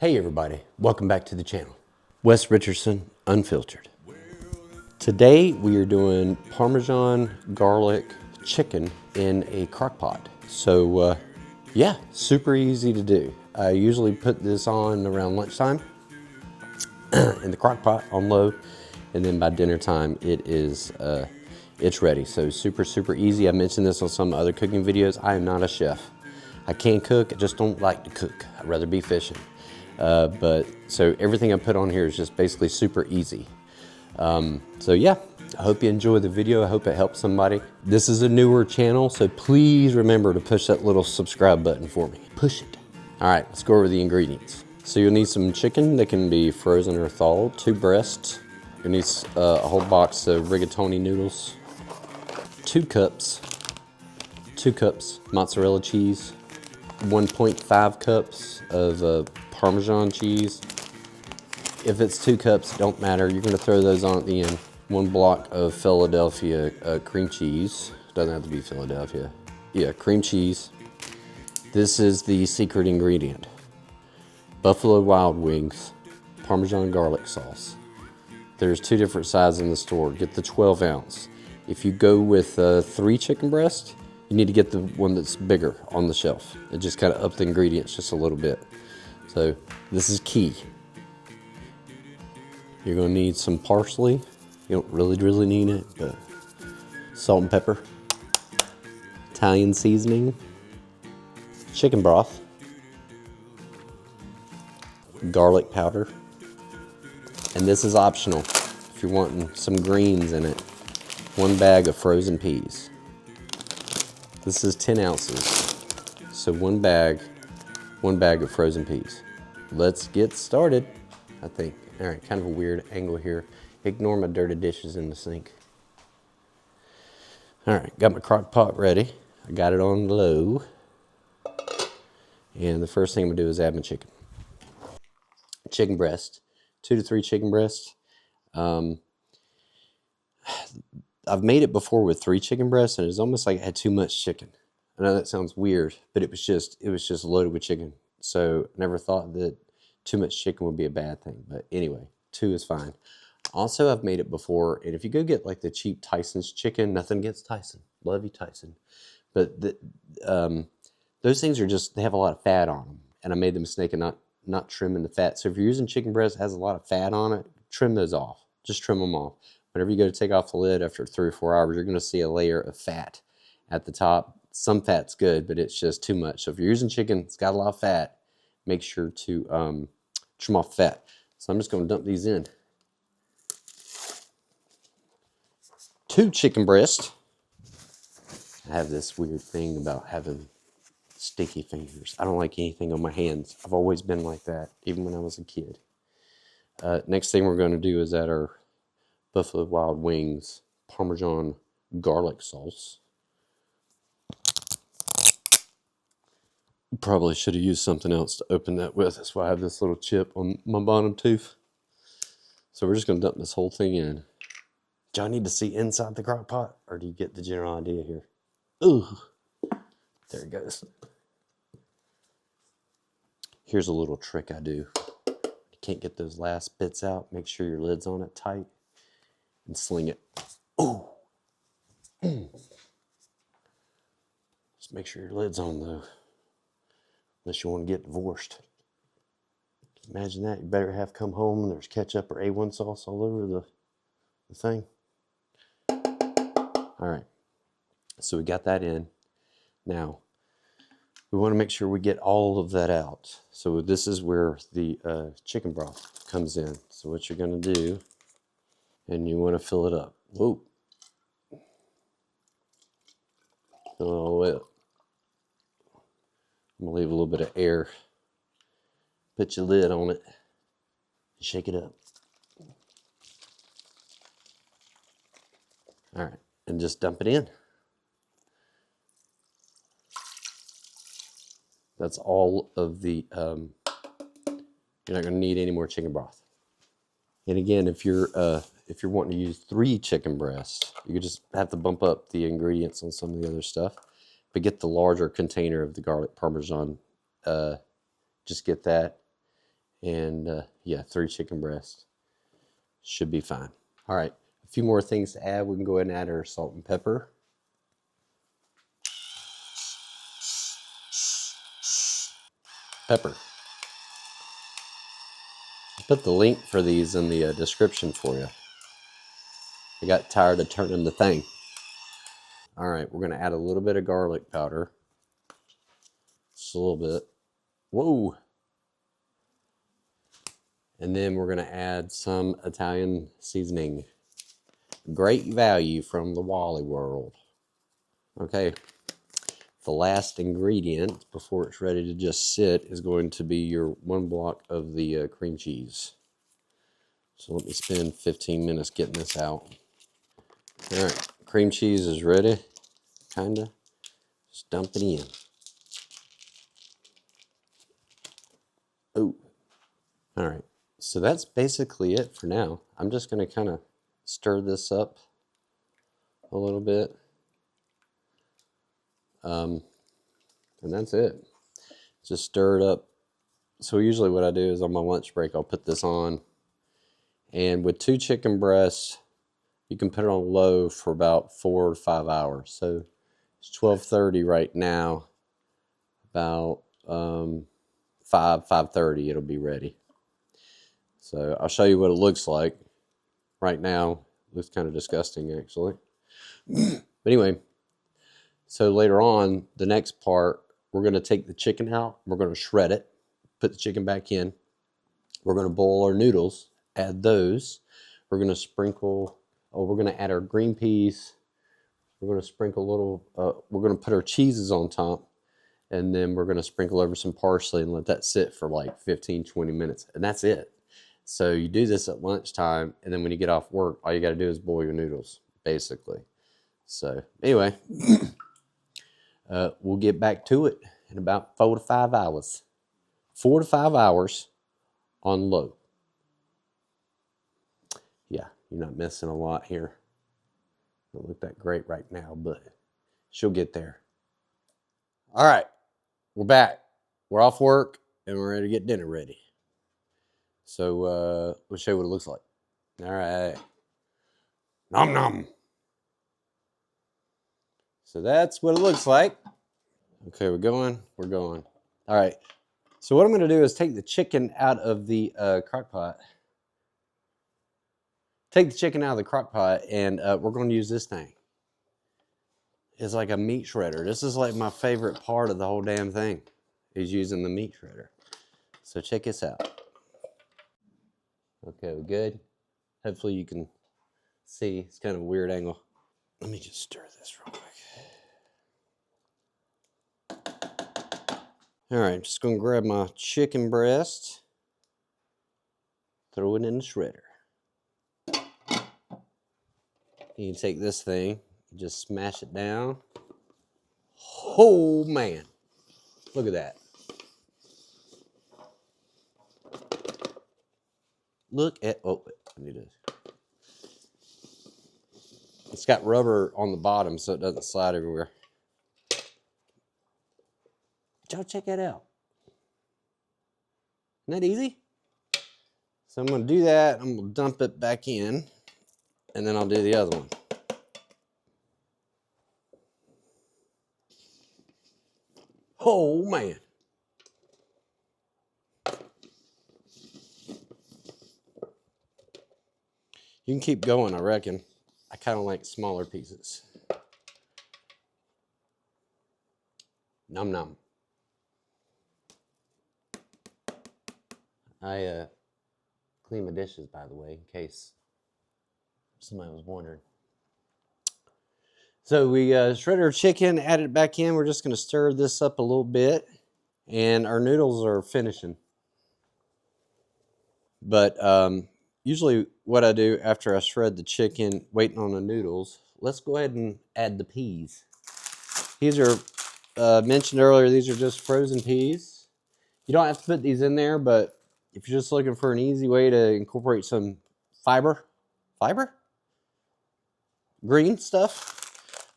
Hey everybody, welcome back to the channel. Wes Richardson, Unfiltered. Today we are doing Parmesan garlic chicken in a crock pot. So yeah, super easy to do. I usually put this on around lunchtime in the crock pot on low, and then by dinner time it's ready. So super easy. I mentioned this on some other cooking videos. I am not a chef. I can cook, I just don't like to cook. I'd rather be fishing. So everything I put on here is just basically super easy. So yeah, I hope you enjoy the video. I hope it helps somebody. This is a newer channel, so please remember to push that little subscribe button for me. Push it. All right, let's go over the ingredients. So you'll need some chicken that can be frozen or thawed, 2 breasts. You'll need a whole box of rigatoni noodles, 2 cups mozzarella cheese, 1.5 cups of Parmesan cheese. If it's 2 cups, don't matter. You're gonna throw those on at the end. 1 block of Philadelphia cream cheese. Doesn't have to be Philadelphia. Yeah, cream cheese. This is the secret ingredient. Buffalo Wild Wings, Parmesan garlic sauce. There's 2 different sizes in the store. Get the 12 ounce. If you go with 3 chicken breasts, you need to get the one that's bigger on the shelf. It just kind of up the ingredients just a little bit. So this is key. You're gonna need some parsley. You don't really need it, but salt and pepper, Italian seasoning, chicken broth, garlic powder, and this is optional if you're wanting some greens in it. 1 bag of frozen peas. This is 10 ounces, so 1 bag of frozen peas. Let's get started, I think. All right, kind of a weird angle here. Ignore my dirty dishes in the sink. All right, got my crock pot ready. I got it on low. And the first thing I'm gonna do is add my chicken. Chicken breast, 2 to 3 chicken breasts. I've made it before with 3 chicken breasts, and it's almost like I had too much chicken. I know that sounds weird, but it was just loaded with chicken. So I never thought that too much chicken would be a bad thing. But anyway, 2 is fine. Also, I've made it before, and if you go get like the cheap Tyson's chicken, nothing against Tyson. Love you, Tyson. But those things are just, they have a lot of fat on them. And I made the mistake of not trimming the fat. So if you're using chicken breast that has a lot of fat on it, trim those off. Just trim them off. Whenever you go to take off the lid after 3 or 4 hours, you're going to see a layer of fat at the top. Some fat's good, but it's just too much. So if you're using chicken, it's got a lot of fat, make sure to trim off fat. So I'm just going to dump these in. 2 chicken breasts. I have this weird thing about having sticky fingers. I don't like anything on my hands. I've always been like that, even when I was a kid. Next thing we're going to do is add our Buffalo Wild Wings Parmesan garlic sauce. Probably should have used something else to open that with. That's why I have this little chip on my bottom tooth. So we're just going to dump this whole thing in. Do I need to see inside the crock pot, or do you get the general idea here? Ooh, there it goes. Here's a little trick I do. You can't get those last bits out. Make sure your lid's on it tight and sling it. Ooh. Just make sure your lid's on though, unless you want to get divorced. Imagine that. You better have come home and there's ketchup or A1 sauce all over the thing. All right, so we got that in. Now, we want to make sure we get all of that out. So this is where the chicken broth comes in. So what you're going to do, and you want to fill it up. Whoa. Fill it all the way up. I'm going to leave a little bit of air. Put your lid on it and shake it up. All right, and just dump it in. That's all of the, you're not gonna need any more chicken broth. And again, if you're wanting to use 3 chicken breasts, you could just have to bump up the ingredients on some of the other stuff. But get the larger container of the garlic Parmesan. Just get that And yeah, 3 chicken breasts should be fine. All right, a few more things to add. We can go ahead and add our salt and pepper. Pepper. I'll put the link for these in the description for you. I got tired of turning the thing. All right, we're gonna add a little bit of garlic powder. Just a little bit. Whoa. And then we're gonna add some Italian seasoning. Great value from the Wally World. Okay, the last ingredient before it's ready to just sit is going to be your 1 block of the cream cheese. So let me spend 15 minutes getting this out. All right, cream cheese is ready, kinda. Just dump it in. Oh, all right. So that's basically it for now. I'm just gonna kind of stir this up a little bit. And that's it. Just stir it up. So usually what I do is on my lunch break, I'll put this on. And with 2 chicken breasts, you can put it on low for about 4 to 5 hours. So it's 12:30 right now. About 5:30, it'll be ready. So I'll show you what it looks like. Right now, it looks kind of disgusting actually. But anyway, so later on, the next part, we're going to take the chicken out. We're going to shred it, put the chicken back in. We're going to boil our noodles, add those. We're going to sprinkle, we're going to add our green peas. We're going to sprinkle a little, we're going to put our cheeses on top. And then we're going to sprinkle over some parsley and let that sit for like 15, 20 minutes. And that's it. So you do this at lunchtime. And then when you get off work, all you got to do is boil your noodles, basically. So anyway, we'll get back to it in about 4 to 5 hours. 4 to 5 hours on low. Yeah, you're not missing a lot here. Don't look that great right now, but she'll get there. All right, we're back. We're off work and we're ready to get dinner ready. So we'll show you what it looks like. All right. Nom nom. So that's what it looks like. Okay, we're going. All right. So what I'm going to do is take the chicken out of the crock pot. Take the chicken out of the crock pot, and we're going to use this thing. It's like a meat shredder. This is like my favorite part of the whole damn thing, is using the meat shredder. So check this out. Okay, we're good. Hopefully you can see. It's kind of a weird angle. Let me just stir this real quick. All right, I'm just going to grab my chicken breast, throw it in the shredder. You can take this thing, just smash it down. Oh man, look at that. Look at, oh, I need to. It's got rubber on the bottom so it doesn't slide everywhere. Y'all check that out. Isn't that easy? So I'm going to do that. I'm going to dump it back in, and then I'll do the other one. Oh, man. You can keep going, I reckon. I kind of like smaller pieces. Nom nom. I clean my dishes, by the way, in case somebody was wondering. So we shredded our chicken, added it back in. We're just going to stir this up a little bit. And our noodles are finishing. But usually what I do after I shred the chicken, waiting on the noodles, let's go ahead and add the peas. These are, mentioned earlier, these are just frozen peas. You don't have to put these in there, but if you're just looking for an easy way to incorporate some green stuff,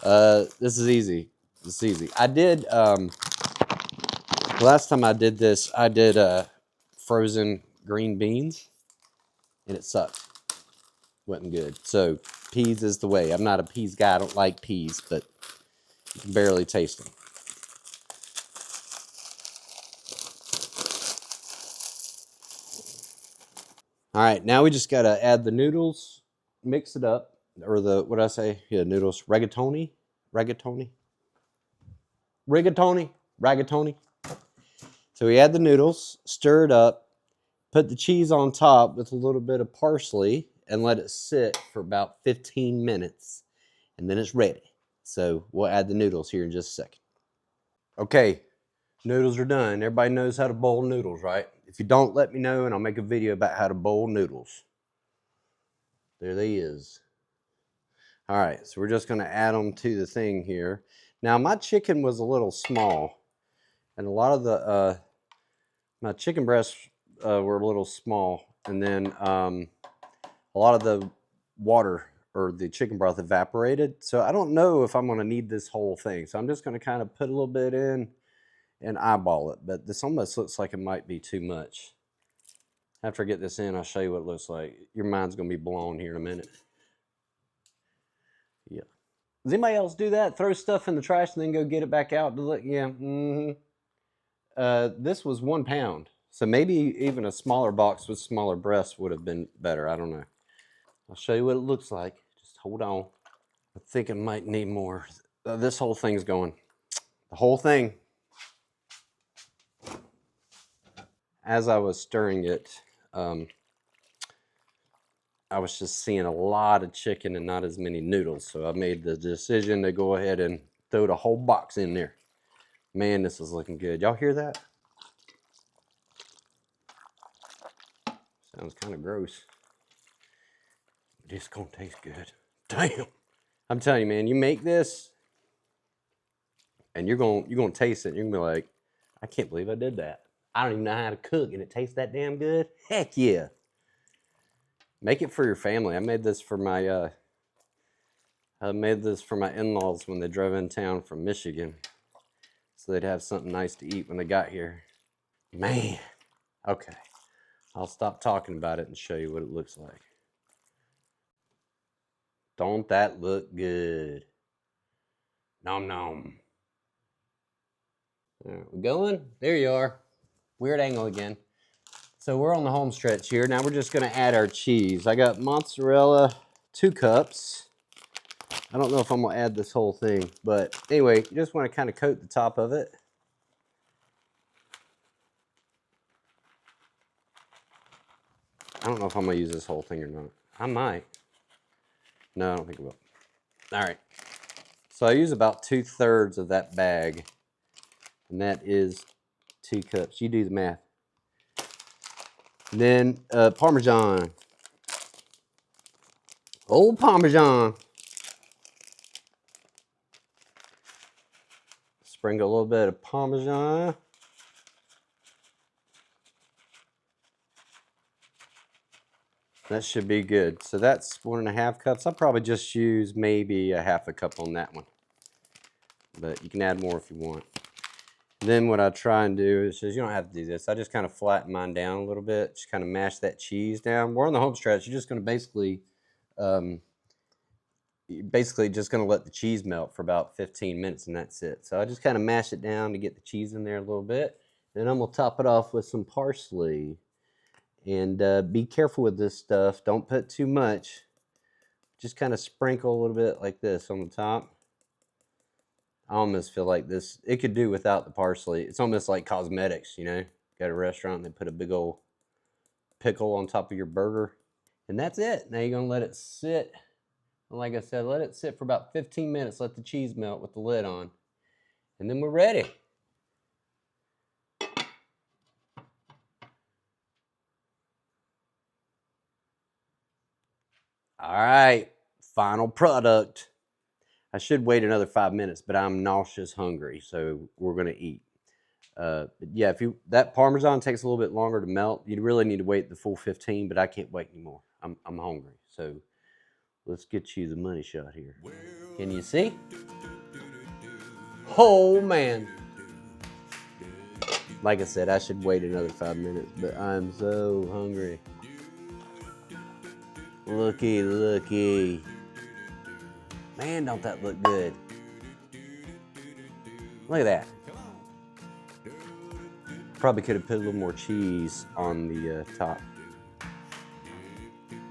this is easy. It's easy. I did, last time I did this, I did frozen green beans, and it sucked. Wasn't good. So peas is the way. I'm not a peas guy. I don't like peas, but you can barely taste them. All right, now we just gotta add the noodles, mix it up, or the, what did I say? Yeah, noodles, rigatoni. So we add the noodles, stir it up, put the cheese on top with a little bit of parsley, and let it sit for about 15 minutes, and then it's ready. So we'll add the noodles here in just a second. Okay, noodles are done. Everybody knows how to boil noodles, right? If you don't, let me know, and I'll make a video about how to boil noodles. There they is. All right, so we're just gonna add them to the thing here. Now my chicken was a little small, and a lot of the, my chicken breasts were a little small, and then a lot of the water or the chicken broth evaporated. So I don't know if I'm gonna need this whole thing. So I'm just gonna kind of put a little bit in and eyeball it, but this almost looks like it might be too much. After I get this in, I'll show you what it looks like. Your mind's gonna be blown here in a minute. Yeah. Does anybody else do that? Throw stuff in the trash and then go get it back out to look? Yeah. This was 1 pound. So maybe even a smaller box with smaller breasts would have been better. I don't know. I'll show you what it looks like. Just hold on. I think it might need more. This whole thing's going. The whole thing. As I was stirring it, I was just seeing a lot of chicken and not as many noodles. So I made the decision to go ahead and throw the whole box in there. Man, this is looking good. Y'all hear that? Sounds kind of gross. But it's gonna taste good. Damn. I'm telling you, man, you make this and you're gonna taste it and you're gonna be like, I can't believe I did that. I don't even know how to cook and it tastes that damn good. Heck yeah. Make it for your family. I made this for my in-laws when they drove in town from Michigan. So they'd have something nice to eat when they got here. Man. Okay. I'll stop talking about it and show you what it looks like. Don't that look good? Nom nom. All right, we're going. There you are. Weird angle again. So we're on the home stretch here. Now we're just going to add our cheese. I got mozzarella, 2 cups. I don't know if I'm going to add this whole thing, but anyway, you just want to kind of coat the top of it. I don't know if I'm going to use this whole thing or not. I might. No, I don't think I will. All right. So I use about 2/3 of that bag, and that is 2 cups. You do the math. And then Parmesan. Old Parmesan. Sprinkle a little bit of Parmesan. That should be good. So that's 1.5 cups. I'll probably just use maybe a 1/2 cup on that one. But you can add more if you want. Then what I try and do is, you don't have to do this. I just kind of flatten mine down a little bit. Just kind of mash that cheese down. We're on the home stretch. You're just going to basically just going to let the cheese melt for about 15 minutes and that's it. So I just kind of mash it down to get the cheese in there a little bit. Then I'm going to top it off with some parsley. And be careful with this stuff. Don't put too much. Just kind of sprinkle a little bit like this on the top. I almost feel like this, it could do without the parsley. It's almost like cosmetics, you know. Go to a restaurant and they put a big old pickle on top of your burger. And that's it. Now you're going to let it sit. And like I said, let it sit for about 15 minutes. Let the cheese melt with the lid on. And then we're ready. All right, final product. I should wait another 5 minutes, but I'm nauseous hungry, so we're gonna eat. But yeah, that Parmesan takes a little bit longer to melt. You really need to wait the full 15, but I can't wait anymore. I'm hungry, so let's get you the money shot here. Can you see? Oh man. Like I said, I should wait another 5 minutes, but I'm so hungry. Looky, looky. Man, don't that look good. Look at that. Probably could have put a little more cheese on the top.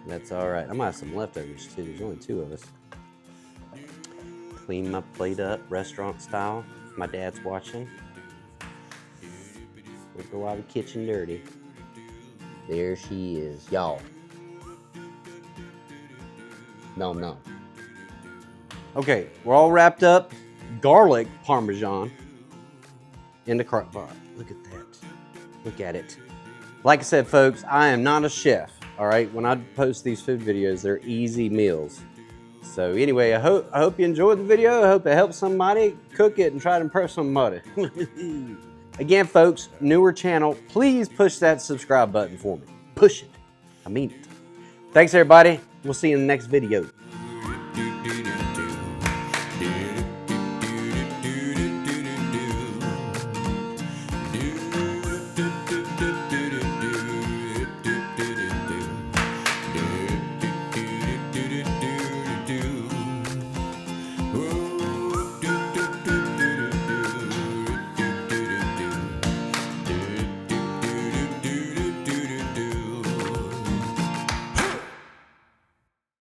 That's all right. I might have some leftovers too. There's only 2 of us. Clean my plate up, restaurant style. My dad's watching. We'll go out of the kitchen dirty. There she is, y'all. No. Okay, we're all wrapped up. Garlic Parmesan in the crock pot. Look at that. Look at it. Like I said, folks, I am not a chef. All right, when I post these food videos, they're easy meals. So anyway, I hope you enjoyed the video. I hope it helps somebody cook it and try to impress somebody. Again, folks, newer channel, please push that subscribe button for me. Push it. I mean it. Thanks, everybody. We'll see you in the next video.